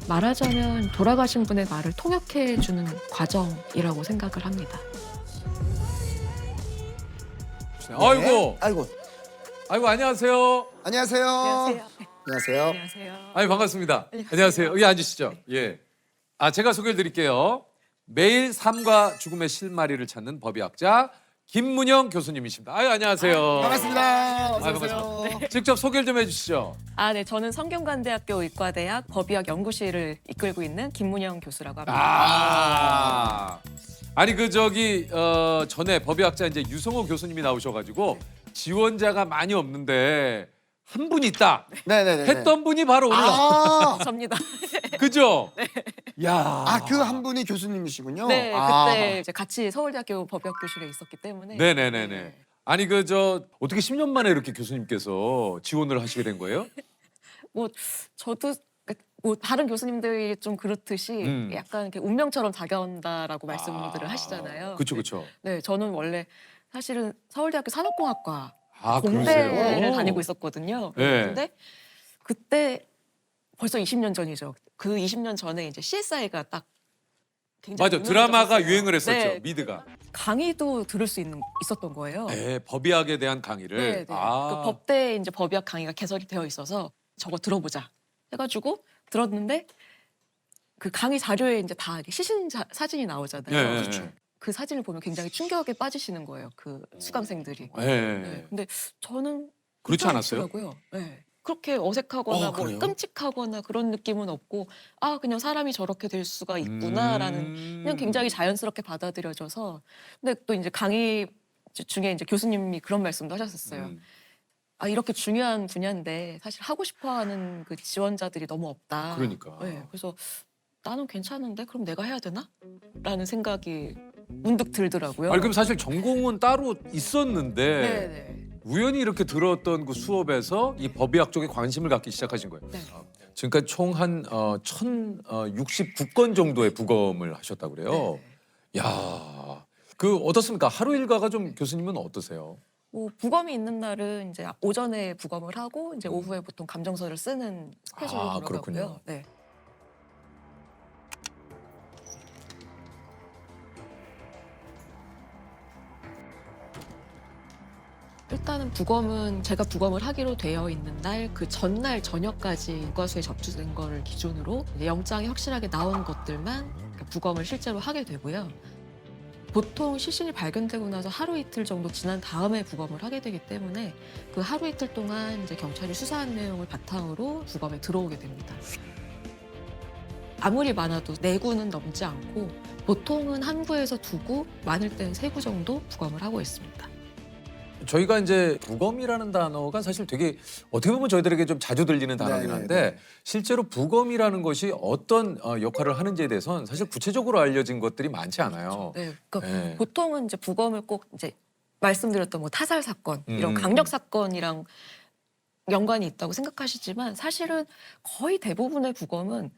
말하자면 돌아가신 분의 말을 통역해주는 과정이라고 생각을 합니다. 아이고, 아이고. 아이고 안녕하세요. 안녕하세요. 안녕하세요. 안녕하세요. 아이 반갑습니다. 안녕하세요. 안녕하세요. 여기 앉으시죠. 예. 제가 소개를 드릴게요. 매일 삶과 죽음의 실마리를 찾는 법의학자 김문영 교수님이십니다. 안녕하세요. 반갑습니다. 어서 반갑습니다. 오세요. 직접 소개를 좀 해주시죠. 네, 저는 성균관대학교 의과대학 법의학 연구실을 이끌고 있는 김문영 교수라고 합니다. 아니 전에 법의학자 이제 유성호 교수님이 나오셔가지고 지원자가 많이 없는데 한 분 있다 네네네. 했던 분이 바로 오늘 접니다. 그죠? 야. 그 한 분이 교수님이시군요. 네, 그때 이제 같이 서울대학교 법의학교실에 있었기 때문에. 네네네네. 아니 어떻게 10년 만에 이렇게 교수님께서 지원을 하시게 된 거예요? 뭐 저도 뭐 다른 교수님들이 좀 그렇듯이 약간 이렇게 운명처럼 다가온다라고 말씀들을 하시잖아요. 그렇죠. 네, 저는 원래 사실은 서울대학교 산업공학과 그러세요? 공대를 다니고 있었거든요. 네. 근데 그때 벌써 20년 전이죠. 그 20년 전에 이제 CSI가 딱 굉장히 맞아, 드라마가 유명해졌었어요. 유행을 했었죠. 네. 미드가. 강의도 들을 수 있었던 거예요. 네, 법의학에 대한 강의를. 네, 네. 그 법대에 이제 법의학 강의가 개설이 되어 있어서 저거 들어보자 해가지고 들었는데 그 강의 자료에 이제 다 시신 사진이 나오잖아요. 네, 그렇죠. 그 사진을 보면 굉장히 충격에 빠지시는 거예요. 그 수강생들이. 네. 네. 근데 저는 그렇지 않았어요? 않더라고요. 네. 그렇게 어색하거나 뭐 그래요? 끔찍하거나 그런 느낌은 없고 그냥 사람이 저렇게 될 수가 있구나라는 그냥 굉장히 자연스럽게 받아들여져서 근데 또 이제 강의 중에 이제 교수님이 그런 말씀도 하셨었어요. 이렇게 중요한 분야인데 사실 하고 싶어하는 그 지원자들이 너무 없다. 그러니까. 네, 그래서 나는 괜찮은데 그럼 내가 해야 되나? 라는 생각이 문득 들더라고요. 그럼 사실 전공은 따로 있었는데 네네. 우연히 이렇게 들었던 그 수업에서 이 법의학 쪽에 관심을 갖기 시작하신 거예요. 네. 지금까지 총 한 1,069건 정도의 부검을 하셨다고 그래요. 네. 야, 어떻습니까? 하루 일과가 좀 교수님은 어떠세요? 뭐 부검이 있는 날은 이제 오전에 부검을 하고 이제 오후에 보통 감정서를 쓰는 스케줄로 돌아가고요. 그렇군요. 네. 일단은 부검은 제가 부검을 하기로 되어 있는 날 그 전날 저녁까지 과수에 접수된 거를 기준으로 이제 영장이 확실하게 나온 것들만 부검을 실제로 하게 되고요. 보통 시신이 발견되고 나서 하루 이틀 정도 지난 다음에 부검을 하게 되기 때문에 그 하루 이틀 동안 이제 경찰이 수사한 내용을 바탕으로 부검에 들어오게 됩니다. 아무리 많아도 4구는 넘지 않고 보통은 1구에서 2구, 많을 때는 3구 정도 부검을 하고 있습니다. 저희가 이제 부검이라는 단어가 사실 되게 어떻게 보면 저희들에게 좀 자주 들리는 단어긴 한데 네네네. 실제로 부검이라는 것이 어떤 역할을 하는지에 대해서는 사실 구체적으로 알려진 것들이 많지 않아요. 네, 그러니까 네. 보통은 이제 부검을 꼭 이제 말씀드렸던 뭐 타살 사건 이런 강력 사건이랑 연관이 있다고 생각하시지만 사실은 거의 대부분의 부검은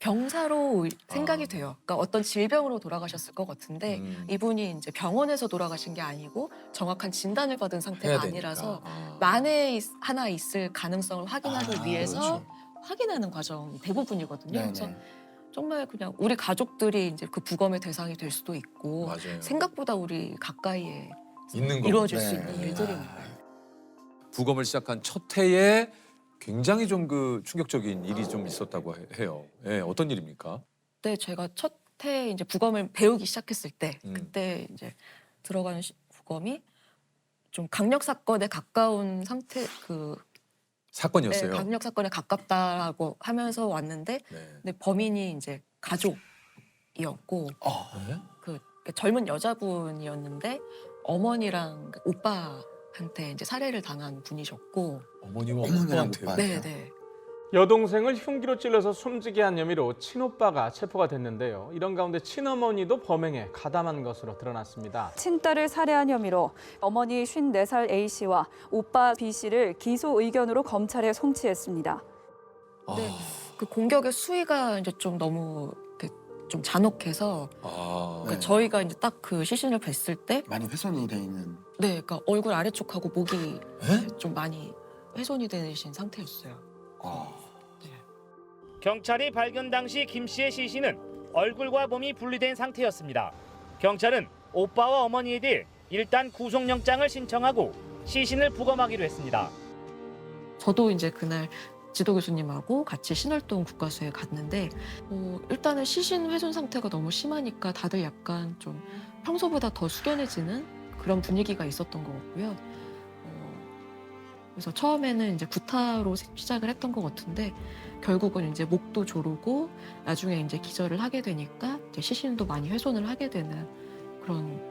병사로 생각이 돼요. 그러니까 어떤 질병으로 돌아가셨을 것 같은데 이분이 이제 병원에서 돌아가신 게 아니고 정확한 진단을 받은 상태가 해야 아니라서 되니까. 만에 하나 있을 가능성을 확인하기 위해서 그렇죠. 확인하는 과정이 대부분이거든요. 네네. 그래서 정말 그냥 우리 가족들이 이제 그 부검의 대상이 될 수도 있고 맞아요. 생각보다 우리 가까이에 있는 거. 이루어질 수 네. 있는 일들입니다. 부검을 시작한 첫 해에 굉장히 좀 충격적인 일이 좀 있었다고 해요. 예, 어떤 일입니까? 그때 제가 첫 해 이제 부검을 배우기 시작했을 때 음. 그때 이제 들어가는 부검이 좀 강력 사건에 가까운 상태 사건이었어요. 강력 사건에 가깝다라고 하면서 왔는데 네. 근데 범인이 이제 가족이었고 네? 그 젊은 여자분이었는데 어머니랑 오빠한테 이제 살해를 당한 분이셨고 어머니와 어머니랑 오빠한테요. 오빠. 네네. 여동생을 흉기로 찔러서 숨지게 한 혐의로 친오빠가 체포가 됐는데요. 이런 가운데 친어머니도 범행에 가담한 것으로 드러났습니다. 친딸을 살해한 혐의로 어머니 54살 A씨와 오빠 B씨를 기소 의견으로 검찰에 송치했습니다. 근데 그 공격의 수위가 이제 좀 너무 이렇게 좀 잔혹해서 그러니까 네. 저희가 이제 딱 그 시신을 뵀을 때 많이 훼손이 돼 있는. 네, 그러니까 얼굴 아래쪽하고 목이 에? 좀 많이 훼손이 되신 상태였어요. 경찰이 발견 당시 김 씨의 시신은 얼굴과 몸이 분리된 상태였습니다. 경찰은 오빠와 어머니에 대해 일단 구속영장을 신청하고 시신을 부검하기로 했습니다. 저도 이제 그날 지도 교수님하고 같이 신월동 국과수에 갔는데 일단은 시신 훼손 상태가 너무 심하니까 다들 약간 좀 평소보다 더 숙연해지는 그런 분위기가 있었던 것 같고요. 그래서 처음에는 이제 구타로 시작을 했던 것 같은데 결국은 이제 목도 조르고 나중에 이제 기절을 하게 되니까 이제 시신도 많이 훼손을 하게 되는 그런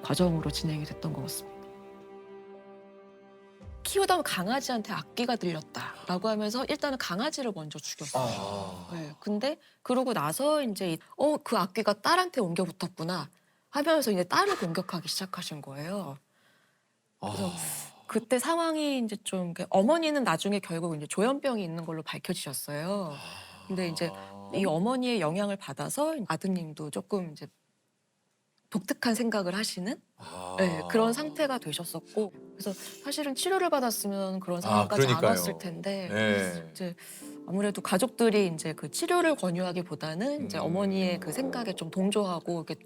과정으로 진행이 됐던 것 같습니다. 키우던 강아지한테 악귀가 들렸다라고 하면서 일단은 강아지를 먼저 죽였어요. 네, 근데 그러고 나서 이제 그 악귀가 딸한테 옮겨 붙었구나 하면서 이제 딸을 공격하기 시작하신 거예요. 그래서 그때 상황이 이제 좀 어머니는 나중에 결국 이제 조현병이 있는 걸로 밝혀지셨어요. 근데 이제 이 어머니의 영향을 받아서 아드님도 조금 이제 독특한 생각을 하시는 네, 그런 상태가 되셨었고, 그래서 사실은 치료를 받았으면 그런 상황까지 안 그러니까요. 왔을 텐데 네. 이제 아무래도 가족들이 이제 그 치료를 권유하기보다는 이제 어머니의 그 생각에 좀 동조하고 이렇게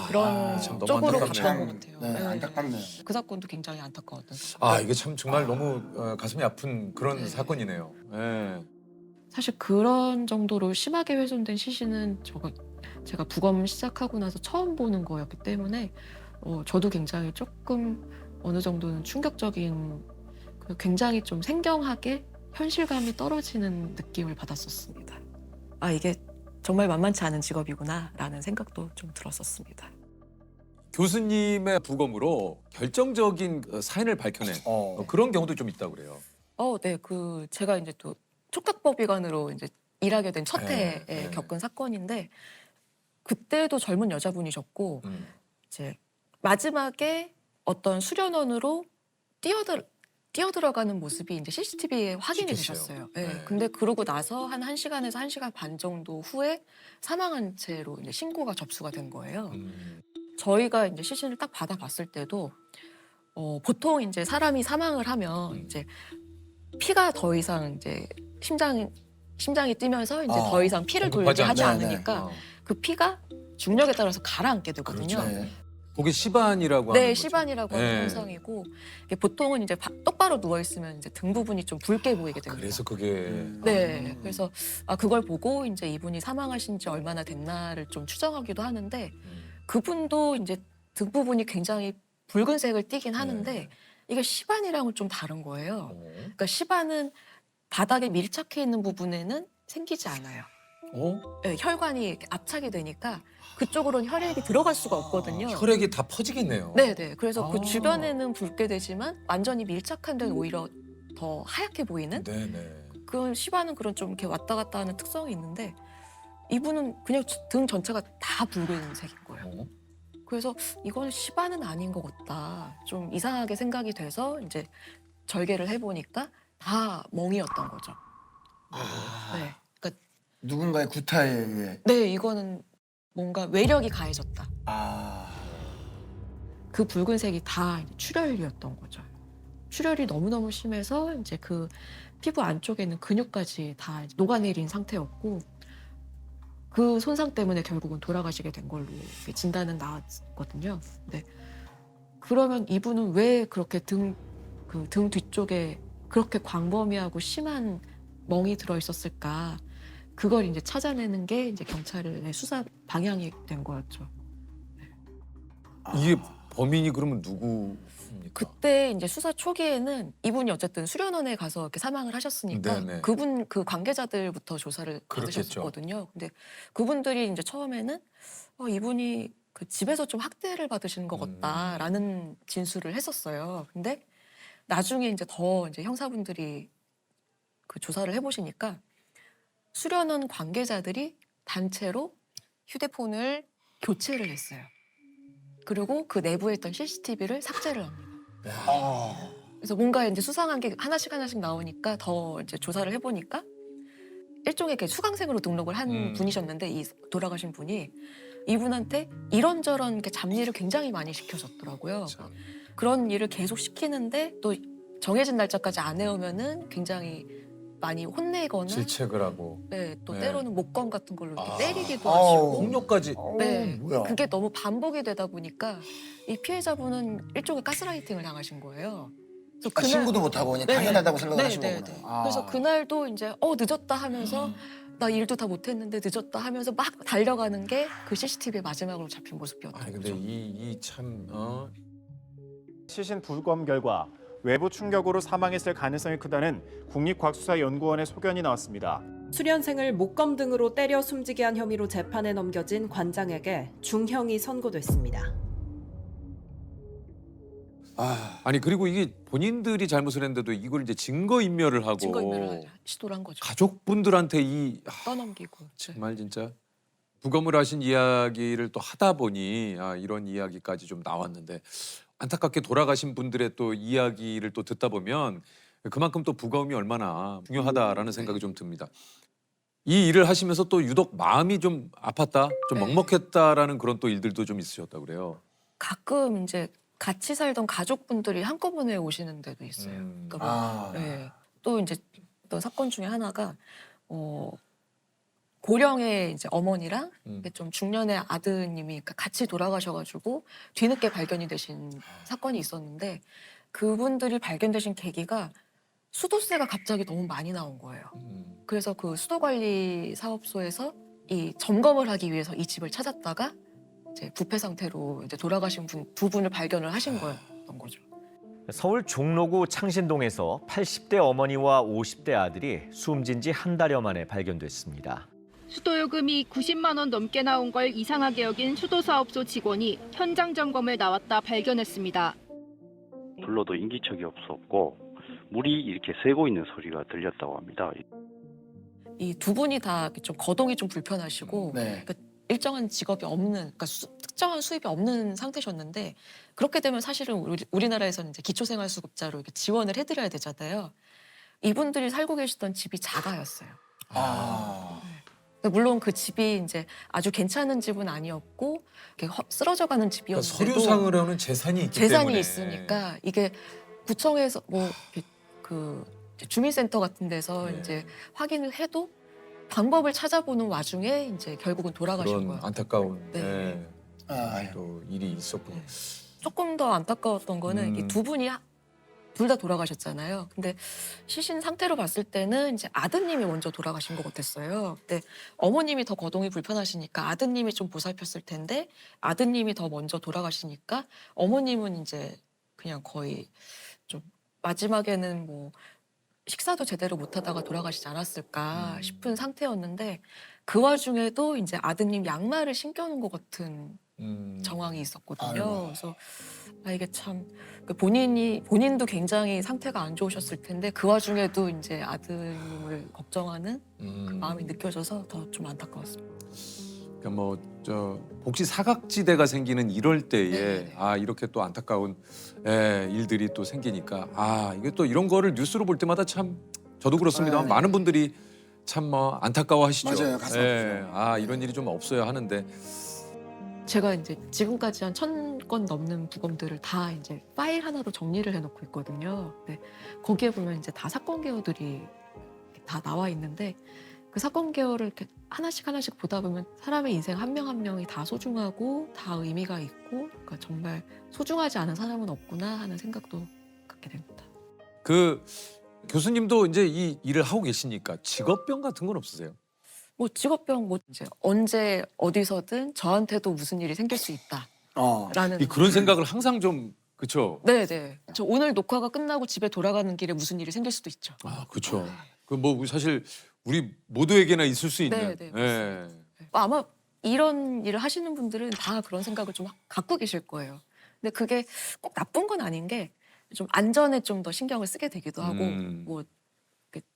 그런 참 너무 쪽으로 안타깝네요. 갔던 것 같아요. 네, 네. 안타깝네요. 그 사건도 굉장히 안타까웠던 사건. 아 이게 참 정말 너무 가슴이 아픈 그런 네. 사건이네요. 네. 사실 그런 정도로 심하게 훼손된 시신은 제가 부검 시작하고 나서 처음 보는 거였기 때문에 저도 굉장히 조금 어느 정도는 충격적인, 굉장히 좀 생경하게 현실감이 떨어지는 느낌을 받았었습니다. 아, 이게 정말 만만치 않은 직업이구나라는 생각도 좀 들었었습니다. 교수님의 부검으로 결정적인 사인을 밝혀낸 그런 경우도 좀 있다고 그래요. 네, 제가 이제 또 촉각법의관으로 이제 일하게 된 첫 해에 네. 겪은 사건인데, 그때도 젊은 여자분이셨고 이제 마지막에 어떤 수련원으로 뛰어들어가는 모습이 이제 CCTV에 확인이 찍혔어요. 되셨어요. 네. 네. 근데 그러고 나서 한 1시간에서 1시간 반 정도 후에 사망한 채로 이제 신고가 접수가 된 거예요. 저희가 이제 시신을 딱 받아봤을 때도 보통 이제 사람이 사망을 하면 이제 피가 더 이상 이제 심장이 뛰면서 이제 더 이상 피를 돌게 하지 않죠. 않으니까 그 피가 중력에 따라서 가라앉게 되거든요. 그렇죠. 네. 그게 시반이라고 하는 네, 거죠. 시반이라고 하는 네. 현상이고, 이게 보통은 이제 똑바로 누워 있으면 이제 등 부분이 좀 붉게 보이게 됩니다. 그래서 그게 네, 그래서 그걸 보고 이제 이분이 사망하신 지 얼마나 됐나를 좀 추정하기도 하는데, 그분도 이제 등 부분이 굉장히 붉은색을 띠긴 하는데 이게 시반이랑은 좀 다른 거예요. 그러니까 시반은 바닥에 밀착해 있는 부분에는 생기지 않아요. 네, 혈관이 이렇게 압착이 되니까 그쪽으로는 혈액이 들어갈 수가 없거든요. 혈액이 다 퍼지겠네요. 네네. 그래서 그 주변에는 붉게 되지만 완전히 밀착한 데는 오히려 더 하얗게 보이는 네네. 그 시반은 그런 좀 이렇게 왔다 갔다 하는 특성이 있는데, 이분은 그냥 등 전체가 다 붉은색인 거예요. 그래서 이건 시반은 아닌 것 같다. 좀 이상하게 생각이 돼서 이제 절개를 해보니까 다 멍이었던 거죠. 네. 그러니까 누군가의 구타에 의해. 네, 이거는 뭔가 외력이 가해졌다. 그 붉은색이 다 이제 출혈이었던 거죠. 출혈이 너무너무 심해서 이제 그 피부 안쪽에 있는 근육까지 다 이제 녹아내린 상태였고, 그 손상 때문에 결국은 돌아가시게 된 걸로 진단은 나왔거든요. 네. 그러면 이분은 왜 그렇게 등 뒤쪽에 그렇게 광범위하고 심한 멍이 들어 있었을까? 그걸 이제 찾아내는 게 이제 경찰의 수사 방향이 된 거였죠. 이게 범인이 그러면 누구입니까? 그때 이제 수사 초기에는 이분이 어쨌든 수련원에 가서 이렇게 사망을 하셨으니까 네네. 그 관계자들부터 조사를 받으셨거든요. 근데 그분들이 이제 처음에는 이분이 그 집에서 좀 학대를 받으시는 것 같다라는 진술을 했었어요. 근데 나중에 이제 더 이제 형사분들이 그 조사를 해보시니까 수련원 관계자들이 단체로 휴대폰을 교체를 했어요. 그리고 그 내부에 있던 CCTV를 삭제를 합니다. 그래서 뭔가 이제 수상한 게 하나씩 나오니까 더 이제 조사를 해보니까 일종의 이렇게 수강생으로 등록을 한 분이셨는데, 이 돌아가신 분이 이분한테 이런저런 이렇게 잡일을 굉장히 많이 시켜줬더라고요. 참. 그런 일을 계속 시키는데 또 정해진 날짜까지 안 해오면은 굉장히 많이 혼내거나 질책을 하고. 네, 또 네. 때로는 목검 같은 걸로 이렇게 아. 때리기도 아우. 하시고 폭력까지. 네, 뭐야. 그게 너무 반복이 되다 보니까 이 피해자분은 일종의 가스라이팅을 당하신 거예요. 그래서 아, 신고도 못하고 그냥 당연하다고 생각을 하신 거구나. 아. 그래서 그날도 이제 늦었다 하면서 나 일도 다 못했는데 늦었다 하면서 막 달려가는 게 그 CCTV에 마지막으로 잡힌 모습이었던 아니 거죠. 근데 이 참 시신 부검 결과 외부 충격으로 사망했을 가능성이 크다는 국립과학수사연구원의 소견이 나왔습니다. 수련생을 목검 등으로 때려 숨지게 한 혐의로 재판에 넘겨진 관장에게 중형이 선고됐습니다. 아니 그리고 이게 본인들이 잘못을 했는데도 이걸 이제 증거인멸을 하고 증거인멸을 시도를 한 거죠. 가족분들한테 떠넘기고. 정말 진짜 부검을 하신 이야기를 또 하다 보니 이런 이야기까지 좀 나왔는데 안타깝게 돌아가신 분들의 또 이야기를 또 듣다 보면 그만큼 또 부검이 얼마나 중요하다라는 생각이 좀 듭니다. 이 일을 하시면서 또 유독 마음이 좀 아팠다, 좀 네. 먹먹했다라는 그런 또 일들도 좀 있으셨다고 그래요. 가끔 이제 같이 살던 가족분들이 한꺼번에 오시는 데도 있어요. 그러니까 뭐, 아. 네. 또 이제 어떤 사건 중에 하나가 고령의 이제 어머니랑 좀 중년의 아드님이 그러니까 같이 돌아가셔가지고 뒤늦게 발견이 되신 사건이 있었는데 그분들이 발견되신 계기가 수도세가 갑자기 너무 많이 나온 거예요. 그래서 그 수도관리 사업소에서 이 점검을 하기 위해서 이 집을 찾았다가 이제 부패 상태로 이제 돌아가신 두 분을 발견을 하신 거였던 거죠. 서울 종로구 창신동에서 80대 어머니와 50대 아들이 숨진 지 한 달여 만에 발견됐습니다. 수도요금이 90만 원 넘게 나온 걸 이상하게 여긴 수도사업소 직원이 현장 점검을 나왔다 발견했습니다. 불러도 인기척이 없었고 물이 이렇게 새고 있는 소리가 들렸다고 합니다. 이 두 분이 다 좀 거동이 좀 불편하시고 네. 그러니까 일정한 직업이 없는, 그러니까 특정한 수입이 없는 상태셨는데 그렇게 되면 사실은 우리나라에서는 이제 기초생활수급자로 이렇게 지원을 해드려야 되잖아요. 이분들이 살고 계시던 집이 자가였어요. 아. 물론 그 집이 이제 아주 괜찮은 집은 아니었고 이렇게 쓰러져가는 그러니까 집이었는데도 서류상으로는 재산이 있기 재산이 때문에. 있으니까 이게 구청에서 뭐 이렇게 그 주민센터 같은 데서 네. 이제 확인을 해도 방법을 찾아보는 와중에 이제 결국은 돌아가신 그런 거예요. 안타까운 네. 또 일이 있었군요. 조금 더 안타까웠던 거는 이 두 분이 둘 다 돌아가셨잖아요. 근데 시신 상태로 봤을 때는 이제 아드님이 먼저 돌아가신 것 같았어요. 근데 어머님이 더 거동이 불편하시니까 아드님이 좀 보살폈을 텐데 아드님이 더 먼저 돌아가시니까 어머님은 이제 그냥 거의 좀 마지막에는 뭐 식사도 제대로 못하다가 돌아가시지 않았을까 싶은 상태였는데 그 와중에도 이제 아드님 양말을 신겨놓은 것 같은 정황이 있었거든요. 아이고. 그래서 이게 참 본인도 굉장히 상태가 안 좋으셨을 텐데 그 와중에도 이제 아드님을 걱정하는 그 마음이 느껴져서 더 좀 안타까웠습니다. 그러니까 뭐 혹시 사각지대가 생기는 이럴 때에 네네네. 이렇게 또 안타까운 일들이 또 생기니까 이게 또 이런 거를 뉴스로 볼 때마다 참 저도 그렇습니다만 네. 많은 분들이 참 뭐 안타까워하시죠. 맞아요. 가슴 아프죠. 이런 일이 좀 없어야 하는데 제가 이제 지금까지 한 1000건 넘는 부검들을 다 이제 파일 하나로 정리를 해놓고 있거든요. 근데 거기에 보면 이제 다 사건 개요들이 다 나와 있는데 그 사건 개요를 이렇게 하나씩 보다 보면 사람의 인생 한 명 한 명이 다 소중하고 다 의미가 있고 그러니까 정말 소중하지 않은 사람은 없구나 하는 생각도 갖게 됩니다. 그 교수님도 이제 이 일을 하고 계시니까 직업병 같은 건 없으세요? 뭐 직업병 뭐 이제 언제 어디서든 저한테도 무슨 일이 생길 수 있다라는 그런 생각을 항상 좀 그렇죠. 네네. 저 오늘 녹화가 끝나고 집에 돌아가는 길에 무슨 일이 생길 수도 있죠. 그렇죠. 그 뭐 사실 우리 모두에게나 있을 수 있는. 네, 아마 이런 일을 하시는 분들은 다 그런 생각을 좀 갖고 계실 거예요. 근데 그게 꼭 나쁜 건 아닌 게 좀 안전에 좀 더 신경을 쓰게 되기도 하고 뭐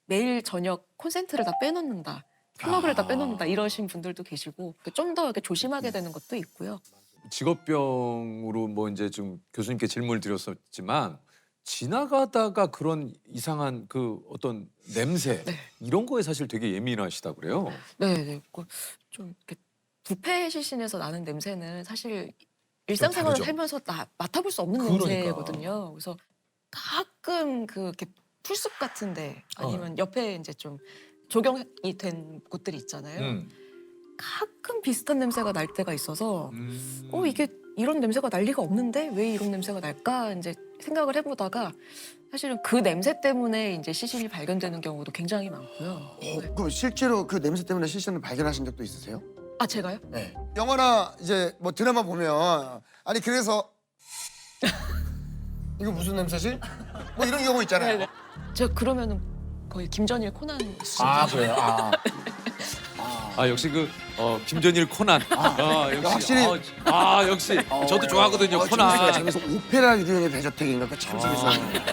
매일 저녁 콘센트를 다 빼놓는다, 플러그를 다 빼놓는다 이러신 분들도 계시고 좀 더 이렇게 조심하게 되는 것도 있고요. 직업병으로 뭐 이제 좀 교수님께 질문을 드렸었지만 지나가다가 그런 이상한 그 어떤 냄새 이런 거에 사실 되게 예민하시다고 그래요. 네. 좀 이렇게 부패 시신에서 나는 냄새는 사실 일상생활을 다르죠. 살면서 맡아볼 수 없는 그러니까. 냄새거든요. 그래서 가끔 이렇게 풀숲 같은데 아니면 옆에 이제 좀 조경이 된 곳들이 있잖아요. 가끔 비슷한 냄새가 날 때가 있어서 이게 이런 냄새가 날 리가 없는데 왜 이런 냄새가 날까 이제 생각을 해보다가 사실은 그 냄새 때문에 이제 시신이 발견되는 경우도 굉장히 많고요. 그럼 실제로 그 냄새 때문에 시신을 발견하신 적도 있으세요? 아 제가요? 네. 영화나 이제 뭐 드라마 보면 아니 그래서 이거 무슨 냄새지? 뭐 이런 경우 있잖아요. 제가 그러면은 거의 김전일 코난 수준. 그래요? 역시 김전일 코난. 역시 확실히. 역시 저도 좋아하거든요. 코난. 재밌어. 오페라 유형의 대저택인가 참 재밌었는데.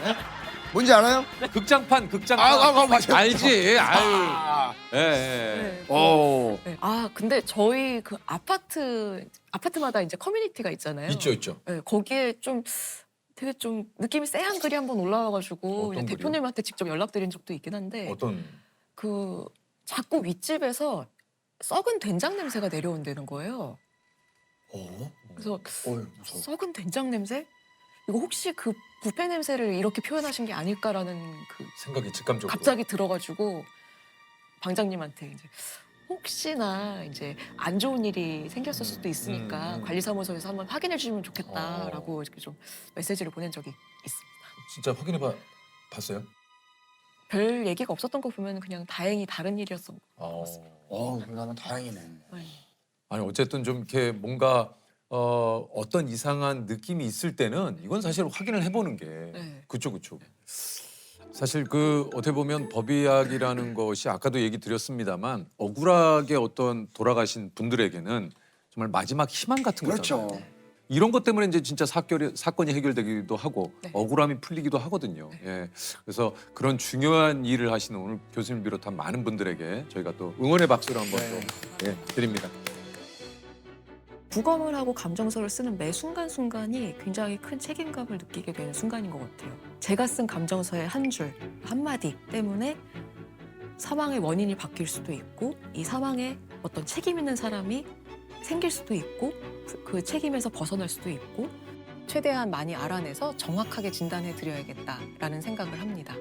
뭔지 알아요? 극장판. 맞아요. 알지. 아유. 예. 네. 오. 네. 근데 저희 그 아파트마다 이제 커뮤니티가 있잖아요. 있죠. 네, 거기에 좀 되게 좀 느낌이 쎄한 글이 한번 올라와가지고 그냥 글이요? 대표님한테 직접 연락드린 적도 있긴 한데 어떤? 그 자꾸 윗집에서 썩은 된장 냄새가 내려온다는 거예요. 그래서 무서워. 썩은 된장 냄새? 이거 혹시 그 뷔페 냄새를 이렇게 표현하신 게 아닐까라는 그 생각이 직감적으로. 갑자기 들어가지고 방장님한테 이제 혹시나 이제 안 좋은 일이 생겼을 수도 있으니까 관리사무소에서 한번 확인해 주시면 좋겠다라고 이렇게 좀 메시지를 보낸 적이 있습니다. 진짜 봤어요? 별 얘기가 없었던 거 보면 그냥 다행히 다른 일이었던 것 같습니다. 나는 다행이네. 네. 아니 어쨌든 좀 이렇게 뭔가 어떤 이상한 느낌이 있을 때는 이건 사실 확인을 해보는 게 네. 그쵸. 사실 어떻게 보면 법의학이라는 것이 아까도 얘기 드렸습니다만 억울하게 어떤 돌아가신 분들에게는 정말 마지막 희망 같은 거잖아요. 그렇죠. 이런 것 때문에 이제 진짜 사건이 해결되기도 하고 네. 억울함이 풀리기도 하거든요. 예. 그래서 그런 중요한 일을 하시는 오늘 교수님 비롯한 많은 분들에게 저희가 또 응원의 박수를 한번 또 드립니다. 부검을 하고 감정서를 쓰는 매 순간순간이 굉장히 큰 책임감을 느끼게 되는 순간인 것 같아요. 제가 쓴 감정서의 한 줄, 한마디 때문에 사망의 원인이 바뀔 수도 있고 이 사망에 어떤 책임 있는 사람이 생길 수도 있고 그 책임에서 벗어날 수도 있고 최대한 많이 알아내서 정확하게 진단해 드려야겠다라는 생각을 합니다.